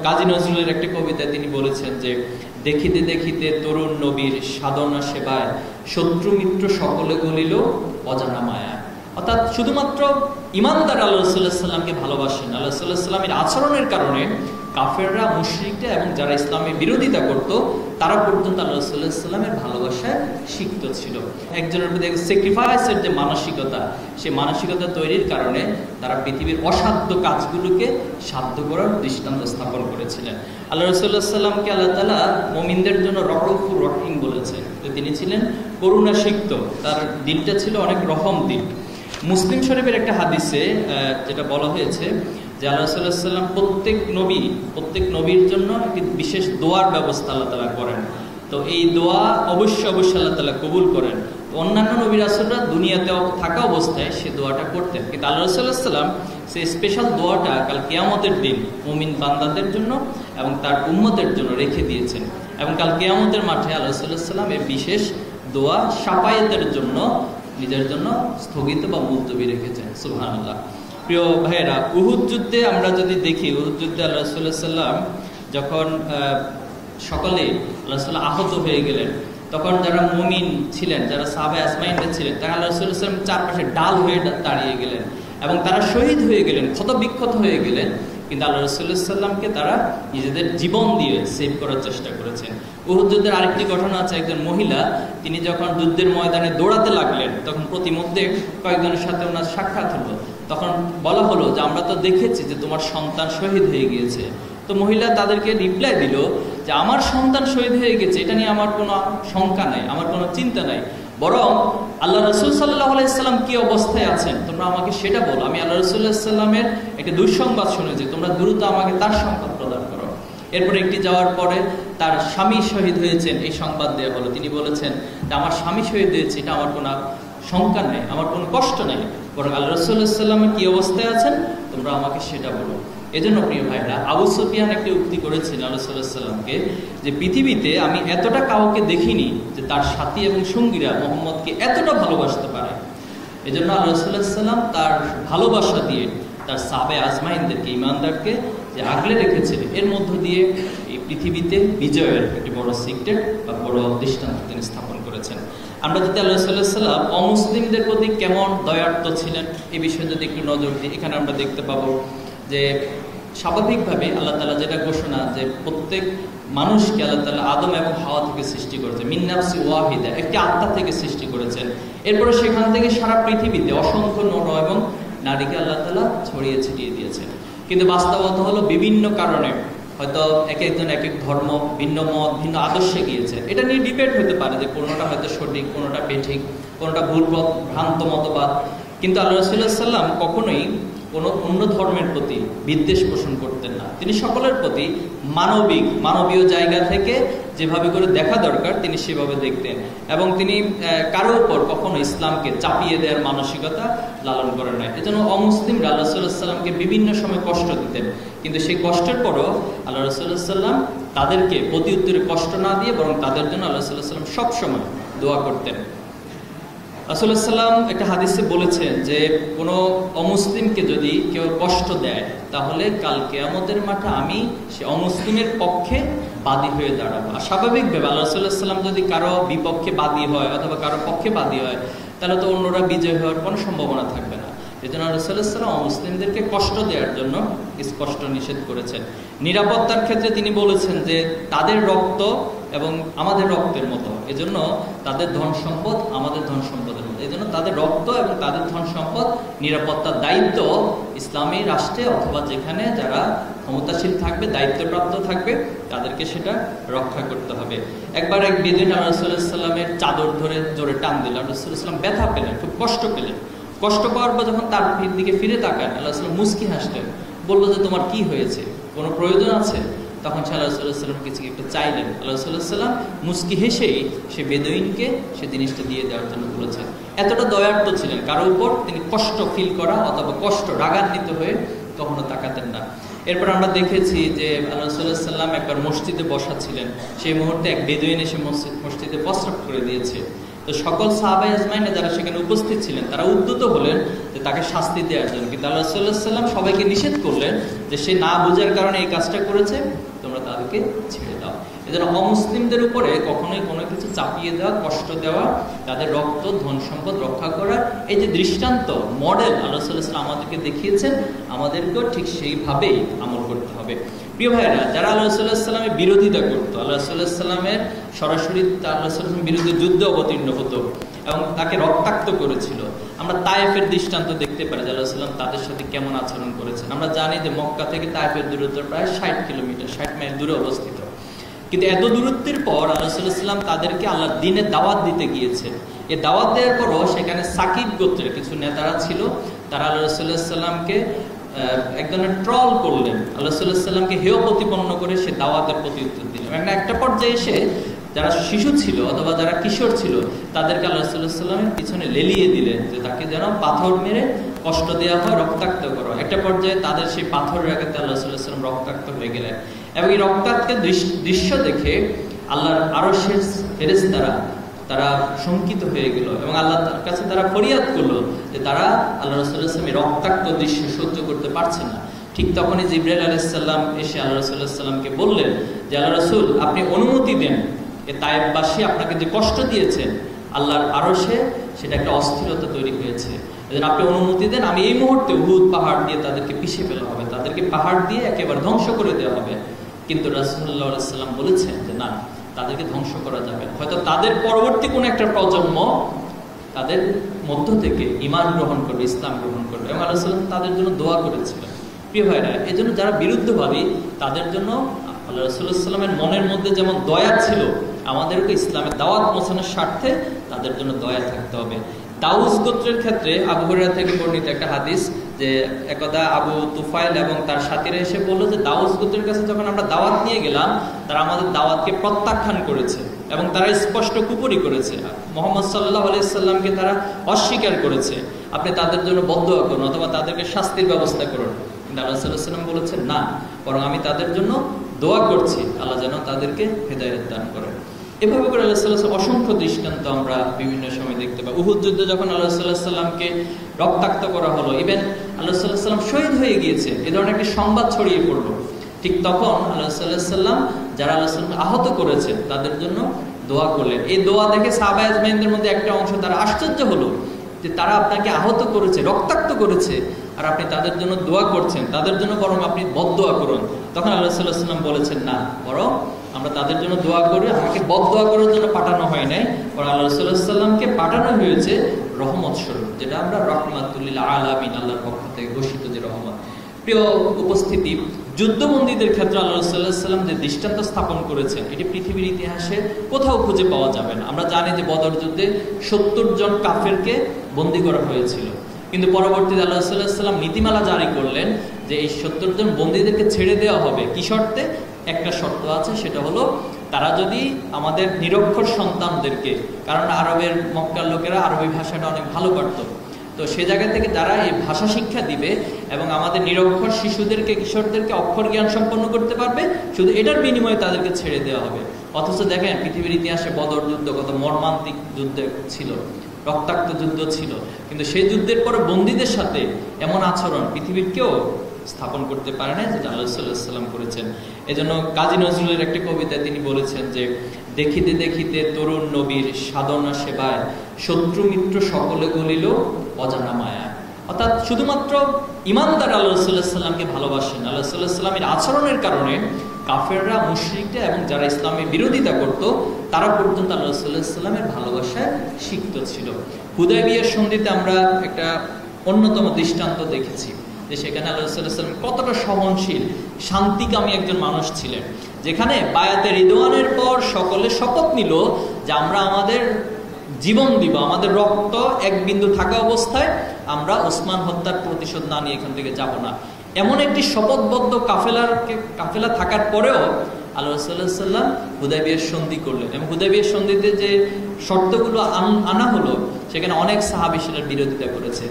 কাজী নজরুলের একটা কবিতায় তিনি বলেছেন যে, দেখিতে দেখিতে তরুণ নবীর সাধনা সেবায় শত্রু মিত্র সকলে গলিল অজানা মায়া। অর্থাৎ শুধুমাত্র ইমানদার আল্লাহ রাসূলুল্লাহ সাল্লামকে ভালোবাসেন, আল্লাহ রাসূলুল্লাহ সাল্লামের আচরণের কারণে কাফেররা, মুশরিকরা এবং যারা ইসলামের বিরোধিতা করত তারা পর্যন্ত আল্লাহ রাসূলুল্লাহ সাল্লামের ভালোবাসায় সিক্ত ছিল। একজনের প্রতি স্যাক্রিফাইসের যে মানসিকতা, সেই মানসিকতা তৈরির কারণে তারা পৃথিবীর অসাধ্য কাজগুলোকে সাধ্য করার দৃষ্টান্ত স্থাপন করেছিলেন। আল্লাহ রাসূলুল্লাহ সাল্লামকে আল্লাহ তাআলা মুমিনদের জন্য রউফুর রহিম বলেছেন, যে তিনি ছিলেন করুণা সিক্ত, তার দিলটা ছিল অনেক রহম দিল। মুসলিম শরীফের একটা হাদিসে যেটা বলা হয়েছে যে আল্লাহ রাসূলুল্লাহ সাল্লাল্লাহু আলাইহি ওয়াসাল্লাম প্রত্যেক নবীর জন্য একটি বিশেষ দোয়ার ব্যবস্থা আল্লাহ তাআলা করেন। তো এই দোয়া অবশ্যই আল্লাহ তাআলা কবুল করেন। অন্যান্য নবী রাসূলরা দুনিয়াতে থাকা অবস্থায় সে দোয়াটা করতেন, কিন্তু আল্লাহ রাসূলুল্লাহ সাল্লাল্লাহু আলাইহি ওয়াসাল্লাম সেই স্পেশাল দোয়াটা কাল কিয়ামতের দিন মুমিন বান্দাদের জন্য এবং তার উম্মতের জন্য রেখে দিয়েছেন। এবং কাল কিয়ামতের মাঠে আল্লাহ রাসূলুল্লাহ সাল্লাল্লাহু আলাইহি ওয়াসাল্লাম এই বিশেষ দোয়া শাফায়াতের জন্য নিজের জন্য স্থগিত বা মুলতবি রেখেছেন। সুবহানাল্লাহ। প্রিয় ভাইয়েরা, উহুদ যুদ্ধে আমরা যদি দেখি, উহুদ যুদ্ধে আল্লাহ রাসূলুল্লাহ সাল্লাল্লাহু আলাইহি ওয়াসাল্লাম যখন সকলে আল্লাহ রাসূলুল্লাহ আহত হয়ে গেলেন, তখন যারা মুমিন ছিলেন, যারা সাহাবা আজমাইনরা ছিলেন, তারা আল্লাহ রাসূলুল্লাহ সাল্লাল্লাহু আলাইহি ওয়াসাল্লাম চারপাশে ডাল হয়ে দাঁড়িয়ে গেলেন এবং তারা শহীদ হয়ে গেলেন, ক্ষতবিক্ষত হয়ে গেলেন, কিন্তু আল্লাহ রাসূলুল্লাহ সাল্লাল্লাহু আলাইহি ওয়াসাল্লামকে তারা নিজেদের জীবন দিয়ে সেভ করার চেষ্টা করেছেন। উহুদ যুদ্ধের আরেকটি ঘটনা আছে, একজন মহিলা তিনি যখন যুদ্ধের ময়দানে দৌড়াতে লাগলেন, তখন প্রতিমধ্যে কয়েকজনের সাথে ওনার সাক্ষাৎ হলো। তখন বলা হলো যে আমরা তো দেখেছি যে তোমার সন্তান শহীদ হয়ে গিয়েছে। তো মহিলা তাদেরকে রিপ্লাই দিল যে আমার সন্তান শহীদ হয়ে গেছে, এটা নিয়ে আমার কোনো শঙ্কা নাই, আমার কোনো চিন্তা নাই, বরং আল্লাহ রাসূল সাল্লাল্লাহু আলাইহি সাল্লাম কি অবস্থায় আছেন তোমরা আমাকে সেটা বলো। আমি আল্লাহ রাসূলুল্লাহ সাল্লামের একটা দুঃসংবাদ শুনেছি, তোমরা দ্রুত আমাকে তার সংবাদ প্রদান করো। এরপর একটি যাওয়ার পরে তার স্বামী শহীদ হয়েছেন এই সংবাদ দেওয়া হলো। তিনি বলেছেন যে আমার স্বামী শহীদ হয়েছে, এটা আমার কোনো শঙ্কা নেই, আমার কোনো কষ্ট নেই, বরং আল্লাহ রাসূলুল্লাহ সাল্লামের কি অবস্থায় আছেন তোমরা আমাকে সেটা বলো। এজন্য প্রিয় ভাইরা, আবু সুফিয়ান একটি উক্তি করেছেন আল্লাহ রাসূলুল্লাহ সাল্লামকে, যে পৃথিবীতে আমি এতটা কাউকে দেখিনি যে তার সাথী এবং সঙ্গীরা মুহাম্মদকে এতটা ভালোবাসতে পারে। এজন্য আল্লাহ রাসূলুল্লাহ সাল্লাম তার ভালোবাসা দিয়ে তার সাহাবে আজমাইনদেরকে, ইমানদারকে যে আগলে রেখেছিলেন, এর মধ্য দিয়ে এই পৃথিবীতে বিজয়ের একটি বড় সিক্রেট বা বড় দৃষ্টান্ত তিনি স্থাপন করেছেন। আমরা যদি আল্লাহ রাসূলুল্লাহ সাল্লাম অমুসলিমদের প্রতি কেমন দয়ার্ত ছিলেন এই বিষয়ে যদি একটু নজর দিই, এখানে আমরা দেখতে পাবো যে স্বাভাবিকভাবে আল্লাহ তাআলা যেটা ঘোষণা যে প্রত্যেক মানুষকে আল্লাহ তাআলা আদম এবং হাওয়া থেকে সৃষ্টি করেছেন, মিন নাফসি ওয়াহিদা, একটি আত্মা থেকে সৃষ্টি করেছেন। এরপরে সেখান থেকে সারা পৃথিবীতে অসংখ্য নর এবং নারীকে আল্লাহ তাআলা ছড়িয়ে ছিটিয়ে দিয়েছেন। কিন্তু বাস্তবতা হলো বিভিন্ন কারণে হয়তো এক একজন এক এক ধর্ম, ভিন্ন মত, ভিন্ন আদর্শে গিয়েছে। এটা নিয়ে ডিবেট হতে পারে যে কোনোটা হয়তো সঠিক, কোনোটা বেঠিক, কোনোটা ভুল ভ্রান্ত মতবাদ, কিন্তু আল্লাহ রাসূলুল্লাহ সাল্লাম কখনোই কোনো অন্য ধর্মের প্রতি বিদ্বেষ পোষণ করতেন না। তিনি সকলের প্রতি মানবীয় জায়গা থেকে যেভাবে করে দেখা দরকার তিনি সেভাবে দেখতেন, এবং তিনি কারো উপর কখনো ইসলামকে চাপিয়ে দেওয়ার মানসিকতা লালন করেন না। এজন্য অমুসলিমরা আল্লাহ রাসূলুল্লাহ সাল্লামকে বিভিন্ন সময় কষ্ট দিতেন, কিন্তু সেই কষ্টের পরও আল্লাহ রাসূলুল্লাহ সাল্লাম তাদেরকে প্রতি উত্তরে কষ্ট না দিয়ে বরং তাদের জন্য আল্লাহ রাসূলুল্লাহ সাল্লাম সবসময় দোয়া করতেন। রাসূলুল্লাহ সাল্লাম একটা হাদিসে বলেছেন যে কোনো অমুসলিমকে যদি কেউ কষ্ট দেয় তাহলে কাল কিয়ামতের মাঠে আমি সে অমুসলিমের পক্ষে বাদী হয়ে দাঁড়াবো। আর স্বাভাবিকভাবে আল্লাহ রাসূলুল্লাহ সাল্লাম যদি কারো বিপক্ষে বাদী হয় অথবা কারো পক্ষে বাদী হয় তাহলে তো অন্যরা বিজয় হওয়ার কোনো সম্ভাবনা থাকবে না। এজন্য রাসূলুল্লাহ সাল্লাম অমুসলিমদেরকে কষ্ট দেওয়ার জন্য স্পষ্ট নিষেধ করেছেন। নিরাপত্তার ক্ষেত্রে তিনি বলেছেন যে তাদের রক্ত এবং আমাদের রক্তের মতো, এজন্য তাদের ধন সম্পদ আমাদের ধন সম্পদের মতো, এজন্য তাদের রক্ত এবং তাদের ধন সম্পদ নিরাপত্তার দায়িত্ব ইসলামী রাষ্ট্রে অথবা যেখানে যারা ক্ষমতাশীল থাকবে, দায়িত্বপ্রাপ্ত থাকবে, তাদেরকে সেটা রক্ষা করতে হবে। একবার এক বেদুইন রাসূলুল্লাহ সাল্লামের চাদর ধরে জোরে টান দিল, রাসূলুল্লাহ সাল্লাম ব্যথা পেলেন, খুব কষ্ট পেলেন। কষ্ট পাওয়ার পর যখন তার দিকে ফিরে তাকান আল্লাহ সাল্লাম মুস্কি হাসলেন, বললো যে তোমার কি হয়েছে, কোনো প্রয়োজন আছে? তখন আল্লাহ রাসূলুল্লাহ সাল্লাম কিছু একটু চাইলেন। আল্লাহ রাসূলুল্লাহ সাল্লাম মুস্কি হেসেই সে বেদুইনকে সে জিনিসটা দিয়ে দেওয়ার জন্য বলেছেন। এতটা দয়ার্থ ছিলেন, কারোর উপর তিনি কষ্ট ফিল করা অথবা কষ্ট রাগান্বিত হয়ে কখনো তাকাতেন না। এরপর আমরা দেখেছি যে আল্লাহ রাসূলুল্লাহ সাল্লাম একবার মসজিদে বসা ছিলেন, সেই মুহূর্তে এক বেদুইন এসে মসজিদে প্রস্রাব করে দিয়েছে। তো সকল সাহাবায়ে আজমাইন যারা সেখানে উপস্থিত ছিলেন তারা উদ্যত হলেন যে তাকে শাস্তি দেওয়ার জন্য, কিন্তু আল্লাহ রাসূল সাল্লাল্লাহু আলাইহি ওয়াসাল্লাম সবাইকে নিষেধ করলেন যে সে না বুঝার কারণে এই কাজটা করেছে, তোমরা তাদেরকে ছেড়ে দাও। এজন্য অমুসলিমদের উপরে কখনোই কোনো কিছু চাপিয়ে দেওয়া, কষ্ট দেওয়া, তাদের রক্ত ধন সম্পদ রক্ষা করা, এই যে দৃষ্টান্ত মডেল আল্লাহ রাসূল সাল্লাল্লাহু আলাইহি ওয়াসাল্লাম আমাদেরকে দেখিয়েছেন, আমাদেরকেও ঠিক সেইভাবেই আমল করতে হবে। প্রিয় ভাইরা, যারা আল্লাহ রাসূল সাল্লাল্লাহু আলাইহি ওয়াসাল্লামের বিরোধিতা করতো, আল্লাহ রাসূল সাল্লাল্লাহু আলাইহি ওয়াসাল্লামের সরাসরি আল্লাহ রাসূল সাল্লাল্লাহু আলাইহি ওয়াসাল্লামের বিরুদ্ধে যুদ্ধে অবতীর্ণ হতো এবং তাকে রক্তাক্ত করেছিল, আমরা তায়েফের দৃষ্টান্ত দেখতে পারি যে আল্লাহ রাসূল সাল্লাল্লাহু আলাইহি ওয়াসাল্লাম তাদের সাথে কেমন আচরণ করেছেন। আমরা জানি যে মক্কা থেকে তায়েফের দূরত্ব প্রায় 60 কিলোমিটার, 60 মাইল দূরে অবস্থিত। কিন্তু এত দূরত্বের পর আল্লাহ রাসূল সাল্লাল্লাহু আলাইহি ওয়াসাল্লাম তাদেরকে আল্লাহর দ্বীনের দাওয়াত দিতে গিয়েছেন। এই দাওয়াত দেওয়ার পরও সেখানে সাকিব গোত্রের কিছু নেতারা ছিল, তারা আল্লাহ রাসূল সাল্লাল্লাহু আলাইহি ওয়াসাল্লামকে এক ধরনের ট্রল করলেন, আল্লাহ রাসূল সাল্লাল্লাহু আলাইহি ওয়াসাল্লামকে হেয় প্রতিপন্ন করে সে দাওয়াতের প্রত্যুত্তর দিলেন। একটা পর্যায়ে এসে যারা শিশু ছিল অথবা যারা কিশোর ছিল তাদেরকে আল্লাহ রাসূল সাল্লাল্লাহু আলাইহি ওয়াসাল্লামের পিছনে লেলিয়ে দিলেন যে তাকে যেন পাথর মেরে কষ্ট দেওয়া হয়, রক্তাক্ত করা হয়। একটা পর্যায়ে তাদের সেই পাথরের আঘাতে আল্লাহ রাসূল সাল্লাল্লাহু আলাইহি ওয়াসাল্লাম রক্তাক্ত হয়ে গেলেন এবং এই রক্তাক্ত দৃশ্য দেখে আল্লাহর আরশের ফেরেশতারা তারা শঙ্কিত হয়ে গেল এবং আল্লাহর কাছে তারা ফরিয়াদ করলো যে তারা আল্লাহ রাসূল সাল্লাল্লাহু আলাইহি ওয়াসাল্লামের রক্তাক্ত দৃশ্য সহ্য করতে পারছে না। ঠিক তখনই জিবরাইল আলাইহিস সালাম এসে আল্লাহ রাসূল সাল্লাল্লাহু আলাইহি ওয়াসাল্লামকে বললেন যে আল্লাহ রাসূল, আপনি অনুমতি দেন, এ তায়েফবাসী আপনাকে যে কষ্ট দিয়েছেন আল্লাহর আরশে সেটা একটা অস্থিরতা তৈরি হয়েছে, এজন্য আপনি অনুমতি দেন, আমি এই মুহূর্তে উহুদ পাহাড় দিয়ে তাদেরকে পিষে ফেলা হবে, তাদেরকে পাহাড় দিয়ে একেবারে ধ্বংস করে দেওয়া হবে। কিন্তু রাসূলুল্লাহ সাল্লাল্লাহু আলাইহি ওয়াসাল্লাম বলেছেন যে না, তাদেরকে ধ্বংস করা যাবে, হয়তো তাদের পরবর্তী কোন একটা প্রজন্ম তাদের মধ্য থেকে ঈমান গ্রহণ করবে, ইসলাম গ্রহণ করবে, এবং আল্লাহ সাল্লাল্লাহু আলাইহি ওয়াসাল্লাম তাদের জন্য দোয়া করেছিলেন। প্রিয় ভাইরা, এই জন্য যারা বিরুদ্ধভাবী তাদের জন্য আল্লাহ রাসূল সাল্লাল্লাহু আলাইহি ওয়াসাল্লামের মনের মধ্যে যেমন দয়া ছিল, আমাদেরকে ইসলামের দাওয়াত পৌঁছানোর স্বার্থে তাদের জন্য দয়া থাকতে হবে। দাউস গোত্রের ক্ষেত্রে আবু হুরায়রা থেকে বর্ণিত একটা হাদিস যে একদা আবু তুফাইল এবং তার সাথীরা এসে বললো যে দাউস গোত্রের কাছে যখন আমরা দাওয়াত নিয়ে গেলাম তারা আমাদের দাওয়াতকে প্রত্যাখ্যান করেছে এবং তারা স্পষ্ট কুপুরি করেছে, মুহাম্মদ সাল্লাল্লাহু আলাইহি সাল্লামকে তারা অস্বীকার করেছে, আপনি তাদের জন্য বদদোয়া করুন অথবা তাদেরকে শাস্তির ব্যবস্থা করুন। কিন্তু আল্লাহ সাল্লাল্লাহু আলাইহি ওয়াসাল্লাম বলেছেন না, বরং আমি তাদের জন্য দোয়া করছি, আল্লাহ যেন তাদেরকে হেদায়েত দান করেন। এভাবে করে আল্লাহ সাল্লাল্লাহু আলাইহি ওয়াসাল্লাম অসংখ্য দৃষ্টান্ত আমরা বিভিন্ন সময় দেখতে পাই। উহুদ যুদ্ধে যখন আল্লাহ সাল্লাল্লাহু আলাইহি ওয়াসাল্লামকে রক্তাক্ত করা হলো, ইভেন আল্লাহ সাল্লাল্লাহু আলাইহি ওয়াসাল্লাম শহীদ হয়ে গিয়েছে, এই ধরনের একটি সংবাদ ছড়িয়ে পড়লো, ঠিক তখন আল্লাহ সাল্লাল্লাহু আলাইহি ওয়াসাল্লাম যারা আল্লাহ সাল্লাল্লাহু আলাইহি ওয়াসাল্লাম আহত করেছেন তাদের জন্য দোয়া করলেন। এই দোয়া দেখে সাহাবায়ে আজমাইনদের মধ্যে একটা অংশ তারা আশ্চর্য হলো যে তারা আপনাকে আহত করেছে, রক্তাক্ত করেছে, আর আপনি তাদের জন্য দোয়া করছেন, তাদের জন্য বরং আপনি বদদোয়া করুন। তখন আল্লাহ সাল্লাল্লাহু আলাইহি ওয়াসাল্লাম বলেছেন না, বরং আমরা তাদের জন্য দোয়া করি, আমাকে বদদোয়া করার জন্য পাঠানো হয় নাই, বরং আল্লাহ রাসূল সাল্লাল্লাহু আলাইহি ওয়াসাল্লামকে পাঠানো হয়েছে রহমত স্বরূপ, যেটা আমরা রাহমাতুল লিল আলামিন, আল্লাহর পক্ষ থেকে ঘোষিত যে রহমত। প্রিয় উপস্থিতি, যুদ্ধবন্দীদের ক্ষেত্রে আল্লাহ রাসূল সাল্লাল্লাহু আলাইহি ওয়াসাল্লাম যে দৃষ্টান্ত স্থাপন করেছেন এটি পৃথিবীর ইতিহাসে কোথাও খুঁজে পাওয়া যাবে না। আমরা জানি যে বদর যুদ্ধে 70 জন কাফেরকে বন্দী করা হয়েছিল, কিন্তু পরবর্তীতে আল্লাহ রাসূল সাল্লাল্লাহু আলাইহি ওয়াসাল্লাম নীতিমালা জারি করলেন যে এই 70 জন বন্দীদেরকে ছেড়ে দেওয়া হবে। কি শর্তে? একটা শর্ত আছে, সেটা হলো তারা যদি আমাদের নিরক্ষর সন্তানদেরকে, কারণ আরবের মক্কার লোকেরা আরবি ভাষাটা অনেক ভালো পারত, তো সে জায়গা থেকে যারা এই ভাষা শিক্ষা দিবে এবং আমাদের নিরক্ষর শিশুদেরকে, কিশোরদেরকে অক্ষর জ্ঞান সম্পন্ন করতে পারবে, শুধু এটার বিনিময়ে তাদেরকে ছেড়ে দেওয়া হবে। অথচ দেখেন পৃথিবীর ইতিহাসে বদর যুদ্ধ কত মর্মান্তিক যুদ্ধ ছিল, রক্তাক্ত যুদ্ধ ছিল, কিন্তু সেই যুদ্ধের পরে বন্দীদের সাথে এমন আচরণ পৃথিবীর কেউ স্থাপন করতে পারে না যেটা আল্লাহ সাল্লাল্লাহু আলাইহি ওয়াসাল্লাম করেছেন। এজন্য কাজী নজরুলের একটা কবিতায় তিনি বলেছেন যে দেখিতে দেখিতে তরুণ নবীর সাধনা সেবায় শত্রু মিত্র সকলে গলিল অজানা মায়া। অর্থাৎ শুধুমাত্র ঈমানদার আল্লাহ রাসূলুল্লাহ সাল্লাল্লাহু আলাইহি ওয়াসাল্লামকে ভালোবাসেন, আল্লাহ সাল্লাল্লাহু আলাইহি ওয়াসাল্লামের আচরণের কারণে কাফেররা, মুশরিকরা এবং যারা ইসলামের বিরোধিতা করত তারা পর্যন্ত আল্লাহ রাসূলুল্লাহ সাল্লাল্লাহু আলাইহি ওয়াসাল্লামের ভালোবাসায় সিক্ত ছিল। হুদায়বিয়ার সন্ধিতে আমরা একটা অন্যতম দৃষ্টান্ত দেখেছি যে সেখানে আল্লাহ রাসূলুল্লাহ সাল্লাল্লাহু আলাইহি ওয়াসাল্লাম কতটা সহনশীল, শান্তিকামী একজন মানুষ ছিলেন, যেখানে বায়াতে রিদওয়ানের পর সকলে শপথ নিল যে আমরা আমাদের জীবন দিব, আমাদের রক্ত এক বিন্দু থাকা অবস্থায় আমরা ওসমান হত্যার প্রতিশোধ না নিয়ে এখান থেকে যাব না। এমন একটি শপথবদ্ধ কাফেলা থাকার পরেও আল্লাহ রাসূলুল্লাহ সাল্লাল্লাহু আলাইহি ওয়াসাল্লাম হুদায়বিয়ার সন্ধি করলেন এবং হুদায়বিয়ার সন্ধিতে যে শর্তগুলো আনা হলো সেখানে অনেক সাহাবী সেটার বিরোধিতা করেছে।